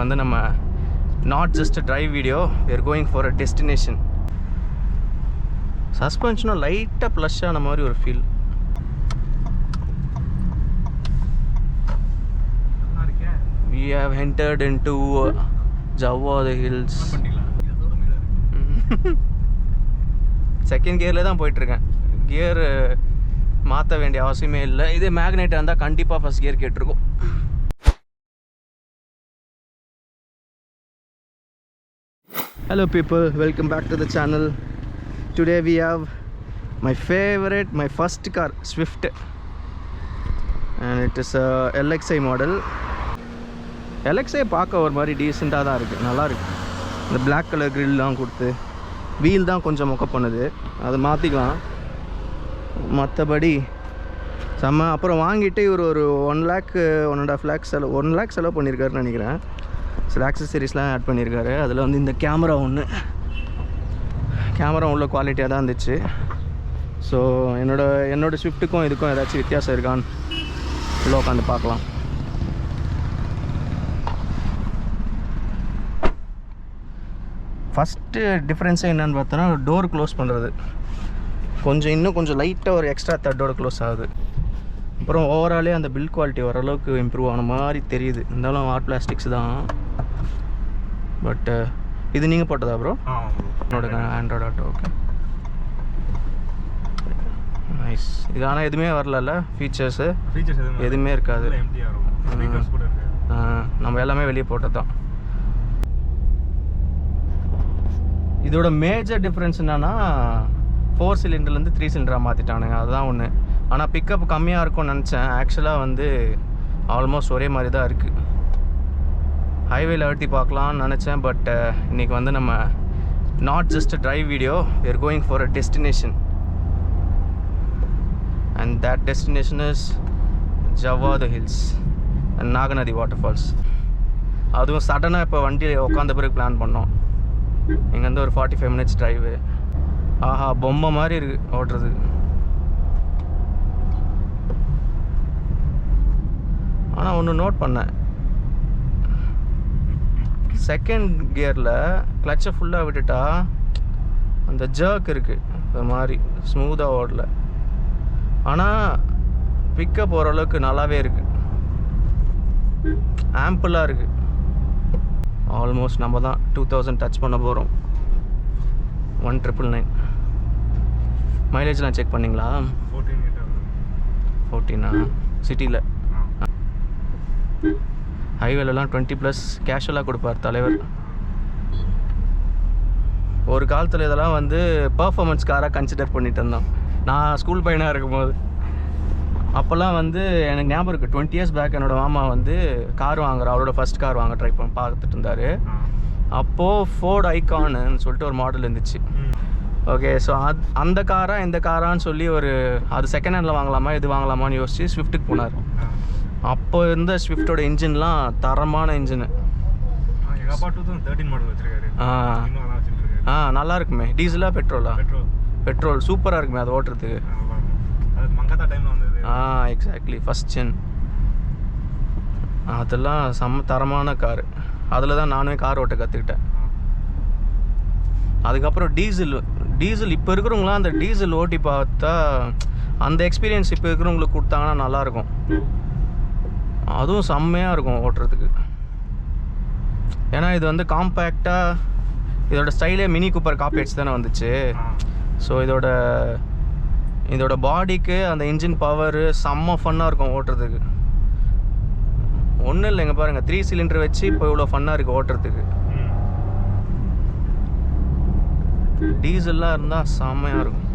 வந்து நம்ம not just a drive video, we are going for a destination. Suspension light plush ஆன மாதிரி ஒரு feel. We have entered into Java the Hills. Second கியரில் தான் போயிட்டுருக்கேன். கியர் மாற்ற வேண்டிய அவசியமே இல்லை. இதே மேக்னெட் இருந்தால் கண்டிப்பாக ஃபஸ்ட் கியர் கேட்டிருக்கும். Hello people, welcome back to the channel. Today we have my favorite, my first car, Swift, and it is a LXI model. LXI பார்க்க ஒரு மாதிரி டீசெண்டாக தான் இருக்குது, நல்லா இருக்குது. இந்த பிளாக் கலர் கிரில்லாம் கொடுத்து வீல் தான் கொஞ்சம் மொக்க பண்ணுது, அதை மாற்றிக்கலாம். மற்றபடி செம்ம. அப்புறம் வாங்கிட்டு இவர் ஒரு 1 lakh 1.5 lakh செலவு 1 lakh செலவு பண்ணியிருக்காருன்னு நினைக்கிறேன். சில ஆக்சசரிஸ்லாம் ஆட் பண்ணியிருக்காரு. அதில் வந்து இந்த கேமரா உள்ள குவாலிட்டியாக தான் இருந்துச்சு. ஸோ என்னோட ஸ்விஃப்ட்டுக்கும் இதுக்கும் ஏதாச்சும் வித்தியாசம் இருக்கான்னு உள்ள உட்காந்து பார்க்கலாம். ஃபஸ்ட்டு டிஃப்ரென்ஸே என்னென்னு பார்த்தோன்னா டோர் க்ளோஸ் பண்ணுறது இன்னும் கொஞ்சம் லைட்டாக ஒரு எக்ஸ்ட்ரா தட்டோட க்ளோஸ் ஆகுது. அப்புறம் ஓவராலே அந்த பில்ட் குவாலிட்டி ஓரளவுக்கு இம்ப்ரூவ் ஆன மாதிரி தெரியுது. இருந்தாலும் ஹார்ட் பிளாஸ்டிக்ஸ் தான். பட் இது நீங்கள் போட்டதா ப்ரோ? என்னோட ஆண்ட்ராய்டு ஆட்டோ. Okay, nice. இது ஆனால் எதுவுமே வரல, ஃபீச்சர்ஸ் எதுவுமே இருக்காது. நம்ம எல்லாமே வெளியே போட்டது தான். இதோட மேஜர் டிஃப்ரென்ஸ் என்னன்னா 4 சிலிண்டர்லேருந்து 3 சிலிண்டராக மாற்றிட்டானுங்க, அதுதான் ஒன்று. ஆனால் பிக்கப் கம்மியாக இருக்கும்னு நினச்சேன். ஆக்சுவலாக வந்து ஆல்மோஸ்ட் ஒரே மாதிரி தான் இருக்குது. ஹைவேல அழுத்தி பார்க்கலான்னு நினச்சேன். பட் இன்றைக்கி வந்து நம்ம not just drive video, we are going for a destination, and that destination is Java the Hills and Naganadi waterfalls. அதுவும் சடனாக இப்போ வண்டியில் உட்காந்த பிறகு பிளான் பண்ணோம். இங்கேருந்து ஒரு 45 minutes ட்ரைவு. ஆஹா, பொம்மை மாதிரி இருக்குது ஓட்டுறது. ஆனால் ஒன்று நோட் பண்ணேன், செகண்ட் கியரில் கிளச்சை ஃபுல்லாக விட்டுட்டா அந்த ஜர்க் இருக்குது, ஒரு மாதிரி ஸ்மூத்தாக ஓடல. ஆனால் பிக்கப் ஓரளவுக்கு நல்லாவே இருக்குது, ஆம்பிளாக இருக்குது. ஆல்மோஸ்ட் நம்ம தான் 2000 டச் பண்ண போகிறோம். 1999. மைலேஜ்லாம் செக் பண்ணிங்களா? 14 சிட்டியில். ஹைவேலலாம் 20+ கேஷுவலாக கொடுப்பார் தலைவர். ஒரு காலத்தில் இதெல்லாம் வந்து பர்ஃபார்மன்ஸ் காராக கன்சிடர் பண்ணிட்டு இருந்தோம். நான் ஸ்கூல் பையனாக இருக்கும்போது அப்போல்லாம் வந்து எனக்கு ஞாபகம் இருக்குது, 20 years பேக் என்னோடய மாமா வந்து கார் வாங்குறார். அவரோட ஃபஸ்ட் கார் வாங்க ட்ரை பண்ணி பார்த்துட்டு இருந்தார். அப்போது ஃபோர்ட் ஐகான்னு சொல்லிட்டு ஒரு மாடல் இருந்துச்சு. ஓகே, ஸோ அந்த காரா இந்த காரான்னு சொல்லி அது செகண்ட் ஹேண்டில் வாங்கலாமா இது வாங்கலாமான்னு யோசிச்சு ஸ்விஃப்ட்டுக்கு போனார். அப்போ இருந்த ஸ்விஃப்டோட இன்ஜின்லாம் தரமான இன்ஜினு. 2013 மாடல் வச்சிருக்காரு. நல்லா இருக்குமே. டீசலா பெட்ரோலா? பெட்ரோல் சூப்பராக இருக்குமே அது ஓட்டுறதுக்கு. Exactly, first gen. அதெல்லாம் செம்ம தரமான காரு. அதில் தான் நானுமே கார் ஓட்ட கற்றுக்கிட்டேன். அதுக்கப்புறம் டீசல் இப்போ இருக்கிறவங்களாம் அந்த டீசல் ஓட்டி பார்த்தா அந்த எக்ஸ்பீரியன்ஸ் இப்போ இருக்கிறவங்களுக்கு கொடுத்தாங்கன்னா நல்லாயிருக்கும். அதுவும் செம்மையாக இருக்கும் ஓட்டுறதுக்கு. ஏன்னா இது வந்து காம்பேக்டாக, இதோட ஸ்டைலே மினி கூப்பர் காப்பேட்ஸ் தானே வந்துச்சு. ஸோ இதோட பாடிக்கு அந்த இன்ஜின் பவரு செம்ம ஃபன்னாக இருக்கும் ஓட்டுறதுக்கு. ஒன்றும் இல்லைங்க பாருங்கள், 3 சிலிண்டர் வச்சு இப்போ இவ்வளோ ஃபன்னாக இருக்குது ஓட்டுறதுக்கு. டீசல்லாம் இருந்தால் செம்மையாக இருக்கும்.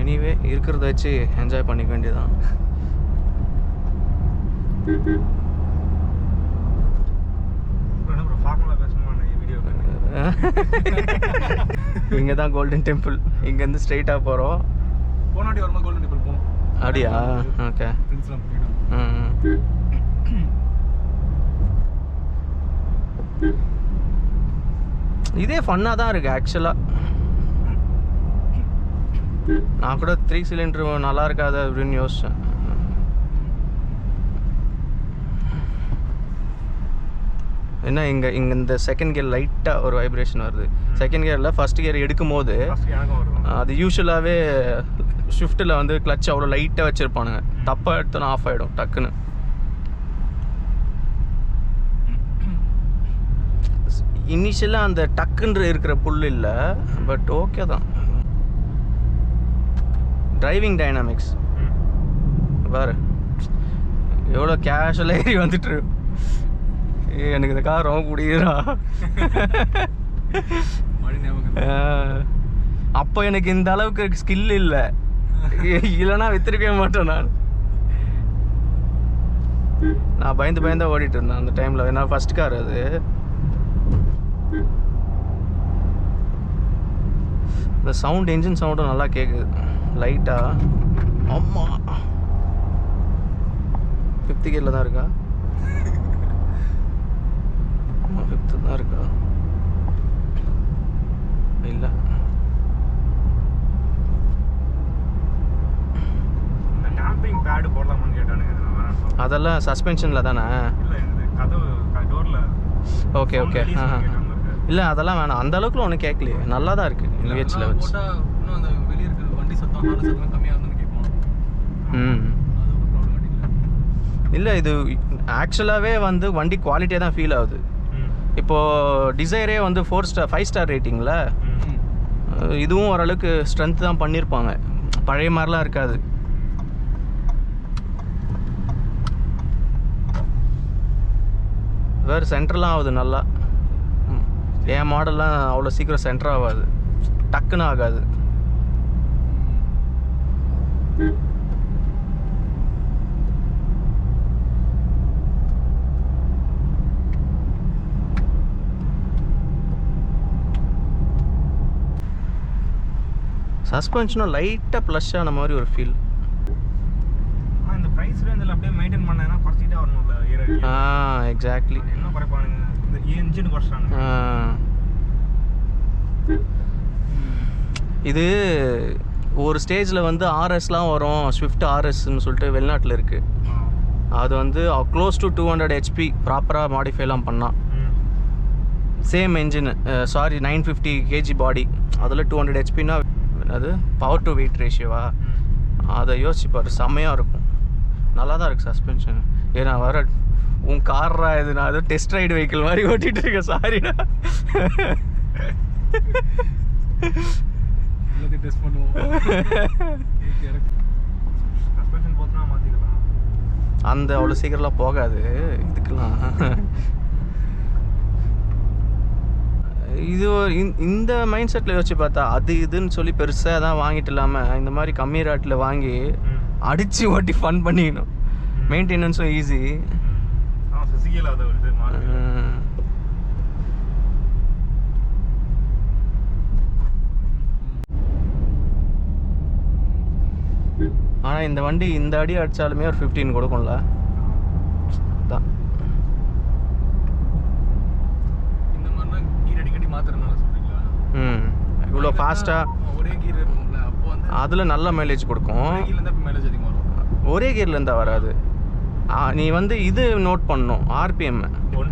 எனிவே இருக்கிறத வச்சு என்ஜாய் பண்ணிக்க வேண்டியதான். இங்கே தான் கோல்டன் டெம்பிள். இங்கேருந்து ஸ்ட்ரெயிட்டாக போகிறோம். போனாடி வரும்போது கோல்டன் டெம்பிள் போகணும். அப்படியா? ஓகே. இதே ஃபன்னாக தான் இருக்குது ஆக்சுவலாக. நான் கூட 3 சிலிண்டர் நல்லா இருக்காது அப்படின்னு யோசித்தேன். என்ன இங்கே இந்த செகண்ட் கியர் லைட்டாக ஒரு வைப்ரேஷன் வருது. செகண்ட் கியரில் ஃபஸ்ட் கியர் எடுக்கும் போது அது யூஸ்வலாகவே ஷிஃப்ட்டில் வந்து கிளச் அவ்வளோ லைட்டாக வச்சுருப்பானுங்க. தப்பாக எடுத்தோன்னா ஆஃப் ஆகிடும் டக்குன்னு. இனிஷியலாக அந்த டக்குன்ற இருக்கிற புல் இல்லை, பட் ஓகே தான். டிரைவிங் டைனாமிக்ஸ் பாரு எவ்வளோ கேஷுவலாக ஏறி வந்துட்டு. எனக்கு இந்த கார் ரொம்ப பிடிக்குதுடா. அப்போ எனக்கு இந்த அளவுக்கு ஸ்கில் இல்லை, இல்லைன்னா வித்திருக்கவே மாட்டேன். நான் பயந்து ஓடிட்டு இருந்தேன் அந்த டைமில். ஏன்னா ஃபர்ஸ்ட் கார் அது. இந்த சவுண்ட் என்ஜின் சவுண்டும் நல்லா கேட்குது லைட்டாக. ஆமாம், 5th கியரில் தான் இருக்கா? ஆமாம் 5th தான் இருக்கா? இல்லை, பேடு போடலாமான்னு கேட்டானுங்க. அதெல்லாம் சஸ்பென்ஷனில் தானே? Okay okay. இல்லை அதெல்லாம் வேணாம், அந்த அளவுக்குலாம் ஒன்றும் கேட்கலையே, நல்லா தான் இருக்குது LVHல வச்சு. இல்லை இது ஆக்சுவலாகவே வந்து வண்டி குவாலிட்டியாக தான் ஃபீல் ஆகுது. இப்போது டிசைரே வந்து 5 ஸ்டார் ரேட்டிங்கில், இதுவும் ஓரளவுக்கு ஸ்ட்ரென்த் தான் பண்ணியிருப்பாங்க, பழைய மாதிரிலாம் இருக்காது. வேறு சென்டர்லாம் ஆகுது நல்லா. என் மாடல்லாம் அவ்வளோ சீக்கிரம் சென்டர் ஆகாது, டக்குன்னு ஆகாது. சஸ்பென்ஷனும் லைட்டாக ப்ளஷ் ஆன மாதிரி ஒரு ஃபீல். இந்த ப்ரைஸ் ரேஞ்சில் அப்படியே மெயின்டைன் பண்ணேன்னா குறைச்சிட்டே வரணும்ல. எக்ஸாக்ட்லி. என்ன குறைப்பானுங்க, இந்த இன்ஜின் குறைச்சாங்க. இது ஒரு ஸ்டேஜில் வந்து RSலாம் வரும், ஸ்விஃப்ட் RSன்னு சொல்லிட்டு வெளிநாட்டில் இருக்குது. அது வந்து க்ளோஸ் டு 200 HP ப்ராப்பராக மாடிஃபைலாம் பண்ணால். சேம் என்ஜின், 950 kg பாடி, அதில் 200 HPனா அது பவர் டு வெயிட் ரேஷியோவா? அதை யோசிச்சுப்பாரு, செம்மையாக இருக்கும். நல்லா தான் இருக்குது சஸ்பென்ஷன். ஏன்னா வர உன் கார்ரா இது, நான் ஏதோ டெஸ்ட் ரைடு வெஹிக்கிள் மாதிரி ஓட்டிகிட்டு இருக்கேன். சாரிடா. டெஸ்ட் பண்ணுவோம். சஸ்பென்ஷன் போத்துனா மாற்றிக்கலாம். அந்த அவ்வளோ சீக்கிரம்லாம் போகாது இதுக்கெல்லாம். இது இந்த மைண்ட் செட்டில் யோசிச்சு பார்த்தா அது இதுன்னு சொல்லி பெருசாக தான் வாங்கிட்டு இல்லாமல் இந்த மாதிரி கம்மி ரேட்டில் வாங்கி அடித்து ஓட்டி ஃபன் பண்ணிக்கணும். மெயின்டெனன்ஸும் ஈஸி. ஆனால் இந்த வண்டி இந்த அடி அடித்தாலுமே ஒரு 15 கொடுக்கும்ல. தான் இவ்வளோ ஃபாஸ்ட்டாக ஒரே கீர் இருக்கும்ல, அப்போ வந்து அதில் நல்ல மைலேஜ் கொடுக்கும். மைலேஜ் அதிகமாக வரும். ஒரே கியர்லேருந்தா வராது. நீ வந்து இது நோட் பண்ணணும், RPM 1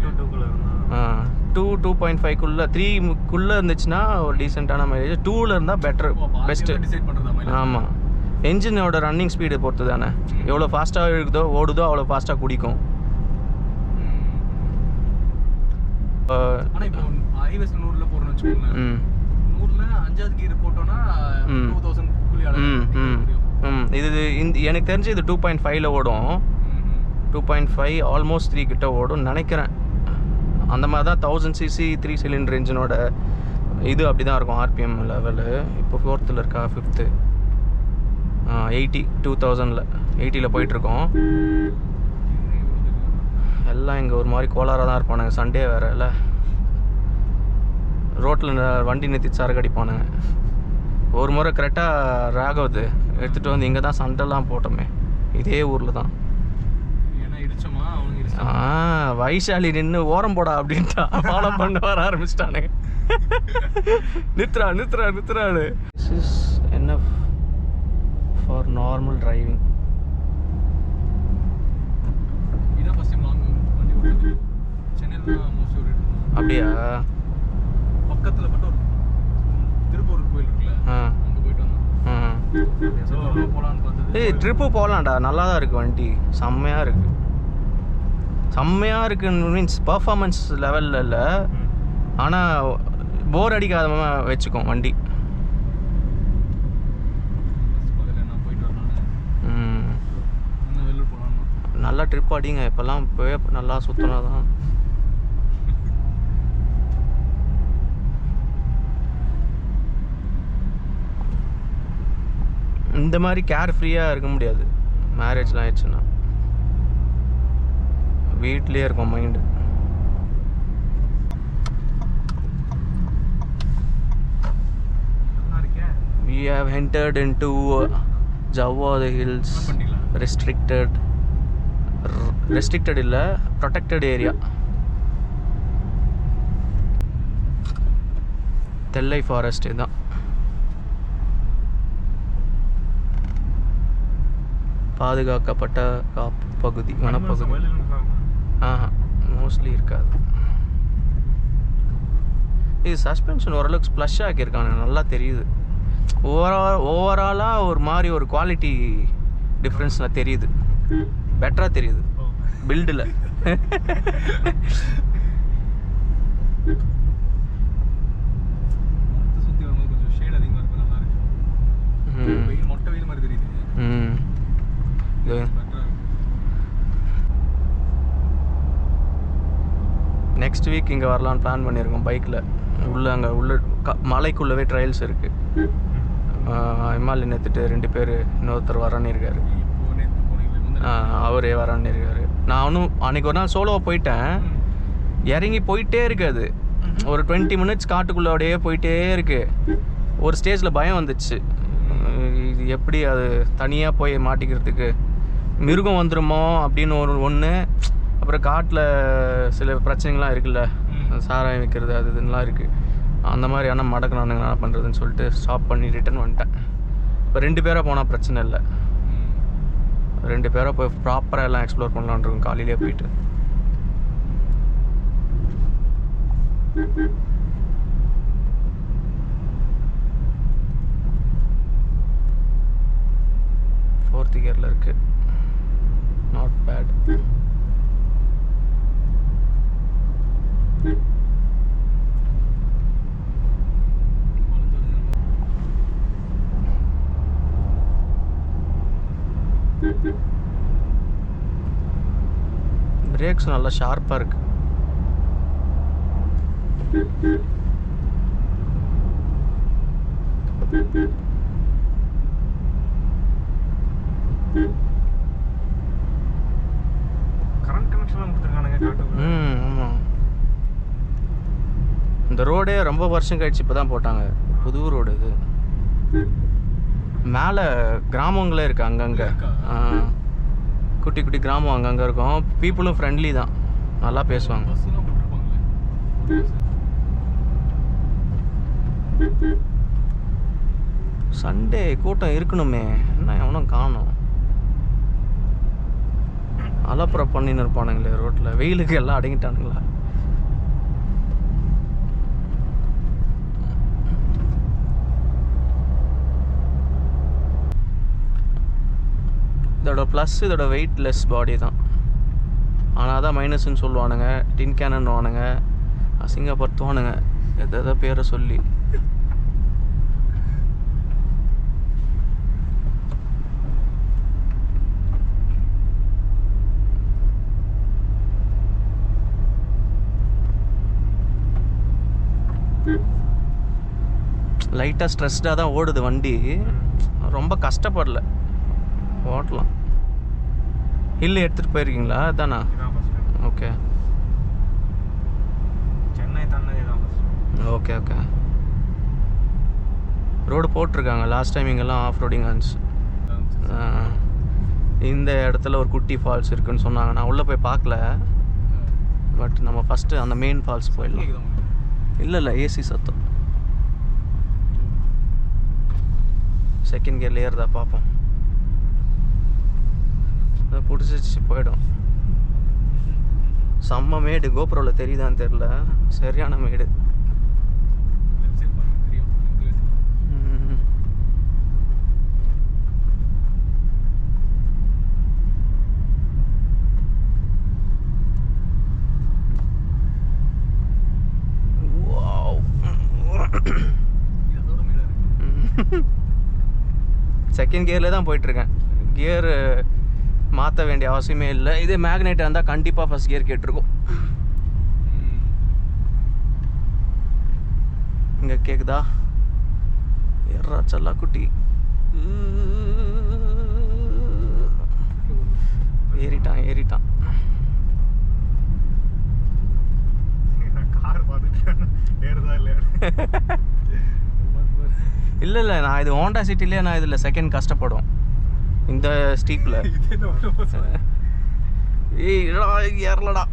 to 2 2.5 3 இருந்துச்சுன்னா ஒரு டீசெண்டான மைலேஜ். 2ல் இருந்தால் பெட்டர், பெஸ்ட்டு. ஆமாம், என்ஜினோட ரன்னிங் ஸ்பீடு பொறுத்து தானே. எவ்வளோ ஃபாஸ்ட்டாக இருக்குதோ ஓடுதோ அவ்வளோ ஃபாஸ்ட்டாக குடிக்கும். ஆனால் இப்போ ஹைவேஸ் 100ல் போகிறோன்னு வச்சுக்கோங்களேன், 100ல் 5வது கீர் போட்டோன்னா 2000 புள்ளி இது எனக்கு தெரிஞ்சு இது 2.5ல ஓடும். 2.5 ஆல்மோஸ்ட் 3 கிட்ட ஓடும் நினைக்கிறேன். அந்த மாதிரி தான் 1000 cc 3 சிலிண்டர் இன்ஜினோட இது அப்படி தான் இருக்கும் RPM லெவலு. இப்போ 4th இருக்கா 5th 80 2000ல் 80ல் போயிட்டுருக்கோம். எல்லாம் இங்கே ஒரு மாதிரி கோளாராக தான் இருப்பானுங்க. சண்டே வேறு இல்லை, ரோட்டில் வண்டி நிறுத்தி சரக்கு அடிப்பானுங்க. ஒரு முறை கரெக்டாக ராகவது எடுத்துகிட்டு வந்து இங்கே தான் சண்டைலாம் போட்டோமே, இதே ஊரில் தான். வைஷாலி நின்று ஓரம் போடா அப்படின்ட்டா, ஃபாலோ பண்ண வர ஆரம்பிச்சிட்டானுங்க. நிறுத்துறாரு. This is enough for normal driving. இதான் ஃபர்ஸ்ட் டைம் லாங் வண்டி ஓட்டுறது. சென்னையில் தான் மோஸ்ட்லி அப்படியா? பக்கத்துல மட்டும் ஒரு திருப்பூர் கோயில் இருக்குல்ல, அங்க போயிட்டு வந்தோம். ஏதோ போலான்னு பார்த்தது. ஏய் ட்ரிப்பு போகலாம்டா, நல்லா தான் இருக்குது வண்டி, செம்மையாக இருக்குது. செம்மையாக இருக்குன்னு மீன்ஸ் பர்ஃபார்மன்ஸ் லெவலில் இல்லை, ஆனால் போர் அடிக்காத மாதிரி வச்சுக்கோம் வண்டி. நான் போயிட்டு வரேன். இன்னும் வெளில போகலான்னு. நல்லா ட்ரிப் அடிங்க, இப்போல்லாம் போய் நல்லா சுற்றினா தான். இந்த மாதிரி கேர் ஃப்ரீயாக இருக்க முடியாது மேரேஜ்லாம் ஆயிடுச்சுன்னா. வீட்லேயே இருக்கும் mind. We have entered into Java the Hills restricted இல்ல, protected area. தெல்லை ஃபாரஸ்ட் இதுதான். பாதுகாக்கப்பட்ட பகுதி, வனப்பகுதி. மோஸ்ட்லி இருக்காது. இது சஸ்பென்ஷன் ஓரளவுக்கு ஸ்ப்ளஷ் ஆக்கியிருக்காங்க, நல்லா தெரியுது. ஓவராலாக ஒரு மாதிரி ஒரு குவாலிட்டி டிஃப்ரென்ஸ்லாம் தெரியுது, பெட்டராக தெரியுது பில்டில். சுற்றி வரும்போது கொஞ்சம் ஷேட் அதிகமாக இருக்கும், நல்லா இருக்கு. வெயில் மொட்டை வெயில் மாதிரி தெரியுது. நெக்ஸ்ட் வீக் இங்கே வரலான்னு பிளான் பண்ணியிருக்கோம் பைக்கில். அங்கே உள்ள மலைக்குள்ளவே ட்ரையல்ஸ் இருக்குது. இமாலி நேற்றுட்டு 2 பேர், இன்னொருத்தர் வரான்னு இருக்காரு, அவரே வரான்னு இருக்காரு. நானும் அன்றைக்கி ஒரு நாள் சோலோவாக போயிட்டேன். இறங்கி போயிட்டே இருக்காது, ஒரு 20 மினிட்ஸ் காட்டுக்குள்ளோடையே போயிட்டே இருக்கு. ஒரு ஸ்டேஜில் பயம் வந்துச்சு, இது எப்படி அது தனியாக போய் மாட்டிக்கிறதுக்கு, மிருகம் வந்துடுமோ அப்படின்னு ஒன்று. அப்புறம் காட்டில் சில பிரச்சனைகள்லாம் இருக்குல்ல, சாராயம் வைக்கிறது அது இதுலாம் இருக்குது. அந்த மாதிரி ஆனால் மடக்கணுங்க என்ன பண்ணுறதுன்னு சொல்லிட்டு ஸ்டாப் பண்ணி ரிட்டர்ன் வந்துட்டேன். இப்போ 2 பேராக போனால் பிரச்சனை இல்லை, 2 பேராக போய் ப்ராப்பராக எல்லாம் எக்ஸ்ப்ளோர் பண்ணலான்னு இருக்கும் காலையிலே போயிட்டு. ஃபோர்த் கியரில் இருக்குது, நாட் பேட். பிரேக்ஸ் நல்லா ஷார்ப்பாக இருக்கு. கரண்ட் கனெக்ஷன்லாம் கொடுத்துருக்கானுங்க காட்டுக்குள்ள. ஆமாம், இந்த ரோடே ரொம்ப வருஷம் கழிச்சு இப்போ தான் போட்டாங்க, புது ரோடு இது. மேலே கிராமங்களே இருக்குது அங்கங்கே, குட்டி குட்டி கிராமம் அங்கங்கே இருக்கும். பீப்புளும் ஃப்ரெண்ட்லி தான், நல்லா பேசுவாங்க. சண்டே கூட்டம் இருக்கணுமே, என்ன எவனும் காணும். அலப்புறம் பண்ணின்னு இருப்பானுங்களே ரோட்டில், வெயிலுக்கு எல்லாம் அடங்கிட்டானுங்களா. இதோட ப்ளஸ் இதோட வெயிட்லெஸ் பாடி தான், ஆனால் தான் மைனஸ்ன்னு சொல்லுவானுங்க. டின் கேனன்னுவானுங்க, அசிங்கப்படுத்துவானுங்க எதை பேரை சொல்லி. லைட்டாக ஸ்ட்ரெஸ்டாக தான் ஓடுது வண்டி, ரொம்ப கஷ்டப்படல, ஓட்டலாம். ஹில் எடுத்துகிட்டு போயிருக்கீங்களா? தானா? ஓகே, சென்னை தானே தான். Okay okay. ரோடு போட்டிருக்காங்க, லாஸ்ட் டைம் இங்கெல்லாம் ஆஃப் ரோடிங் ஆச்சு. இந்த இடத்துல ஒரு குட்டி ஃபால்ஸ் இருக்குன்னு சொன்னாங்க, நான் உள்ளே போய் பார்க்கல. பட் நம்ம ஃபஸ்ட்டு அந்த மெயின் ஃபால்ஸ் போயிடலாம். இல்லை ஏசி சத்தம். செகண்ட் கியர்ல ஏறுதா பார்ப்போம். பிடிச்சிச்சு போயிடும். செம்ம மேடு. கோபுரோவில் தெரியுதான்னு தெரில, சரியான மேடு. செகண்ட் கியரில் தான் போயிட்டுருக்கேன். கியர் மாற்ற வேண்டிய அவசியமே இல்லை. இதே மேக்னெட்டாக இருந்தால் கண்டிப்பாக ஃபஸ்ட் கியர் கேட்டிருக்கும். இங்கே கேட்குதா? எர்ரா சல்லா குட்டி ஏறிட்டான். இல்லை நான் இது ஹோண்டா சிட்டிலே நான் இதில் செகண்ட் கஷ்டப்படும் இந்த ஸ்டீப்பில். ஏறலடா,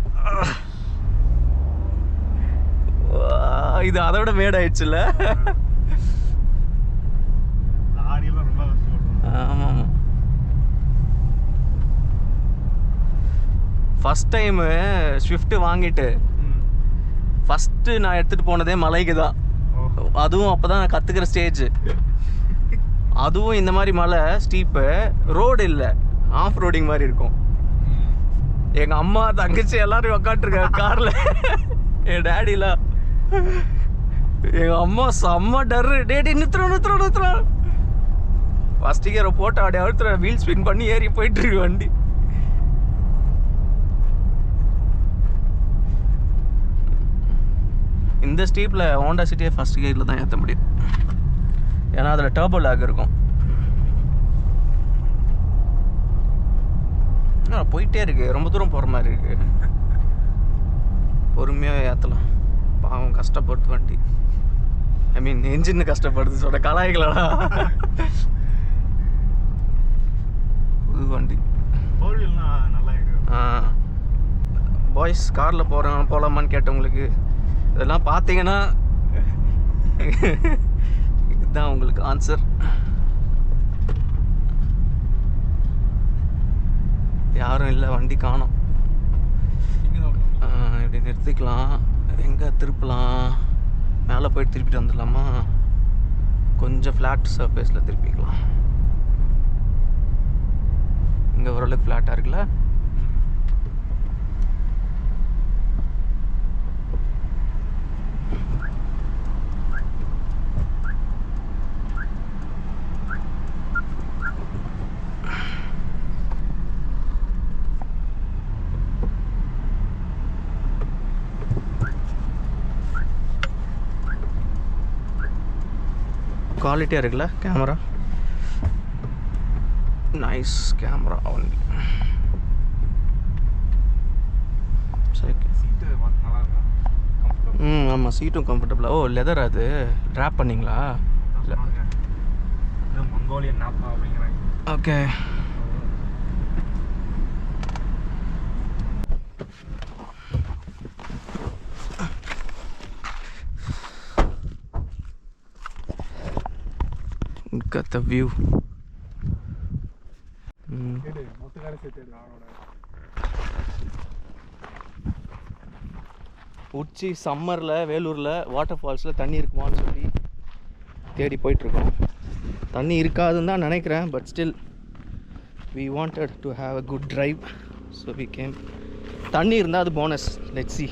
இது அதை விட மேடாயிடுச்சுல்ல. ஆமாம், ஃபஸ்ட் டைமு ஸ்விஃப்ட் வாங்கிட்டு ஃபஸ்ட்டு நான் எடுத்துகிட்டு போனதே மலைக்கு தான். அதுவும் அப்போ தான் நான் கற்றுக்கிற ஸ்டேஜ். அதுவும் இந்த மாதிரி மலை ஸ்டீப்பு, ரோடு இல்லை, ஆஃப் ரோடிங் மாதிரி இருக்கும். எங்கள் அம்மா தங்கச்சி எல்லாரும் உக்காந்துருக்காங்க காரில். என் டேடிலாம், எங்கள் அம்மா செம்ம டர்ரு. டேடி நிறுத்துறோம். ஃபஸ்ட்டு கியரை போட்டு அப்படியே அழுத்துற, வீல் ஸ்பின் பண்ணி ஏறி போயிட்டுருக்கு வண்டி. இந்த ஸ்டீப்பில் ஹோண்டா சிட்டியை ஃபஸ்ட் கியரில் தான் ஏற்ற முடியும். ஏன்னா அதில் டர்போ லாக் இருக்கும். போயிட்டே இருக்கு, ரொம்ப தூரம் போகிற மாதிரி இருக்கு. பொறுமையாக ஏற்றலாம். பாவம் கஷ்டப்படுது வண்டி. ஐ மீன் என்ஜின் கஷ்டப்படுது. சொல்ல கலாய்களா புது வண்டி. பாய்ஸ் காரில் போகலாமான்னு கேட்டவங்களுக்கு இதெல்லாம் பார்த்தீங்கன்னா இதுதான் உங்களுக்கு ஆன்சர். யாரும் இல்லை, வண்டி காணோம். இப்படி நிறுத்திக்கலாம். எங்கே திருப்பலாம்? மேலே போயிட்டு திருப்பிட்டு வந்துடலாமா? கொஞ்சம் ஃப்ளாட் சர்ஃபேஸில் திருப்பிக்கலாம். இங்கே ஓரளவுக்கு ஃப்ளாட்டாக இருக்குல்ல. குவாலிட்டியாக இருக்குல்ல கேமரா. Nice camera only. சரி. ஆமாம், சீட்டும் கம்ஃபர்டபுளாக. ஓ லெதர், அது ட்ராப் பண்ணிங்களா? Okay. Look at the view. உச்சி சம்மரில் வேலூரில் வாட்டர் ஃபால்ஸில் தண்ணி இருக்குமான்னு சொல்லி தேடி போயிட்டுருக்கோம். தண்ணி இருக்காதுன்னு தான் நினைக்கிறேன். But still we wanted to have a good drive, so we came. தண்ணி இருந்தால் அது போனஸ். Let's see.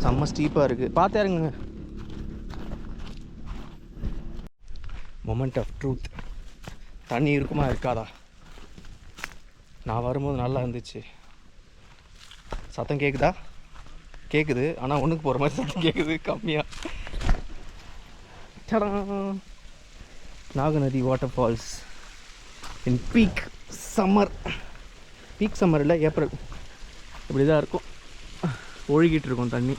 செம்ம ஸ்டீப்பாக இருக்குது, பார்த்தே இருங்க. Moment of truth. தண்ணி இருக்குமா இருக்காதா? நான் வரும்போது நல்லா இருந்துச்சு. சத்தம் கேட்குதா? கேட்குது, ஆனால் ஒன்றுக்கு போகிற மாதிரி சத்தம் கேட்குது கம்மியாக. Naganadi waterfalls in peak summer. Peak summer இல்லை, ஏப்ரல். இப்படி தான் இருக்கும், ஒழுகிட்டு இருக்கும் தண்ணி.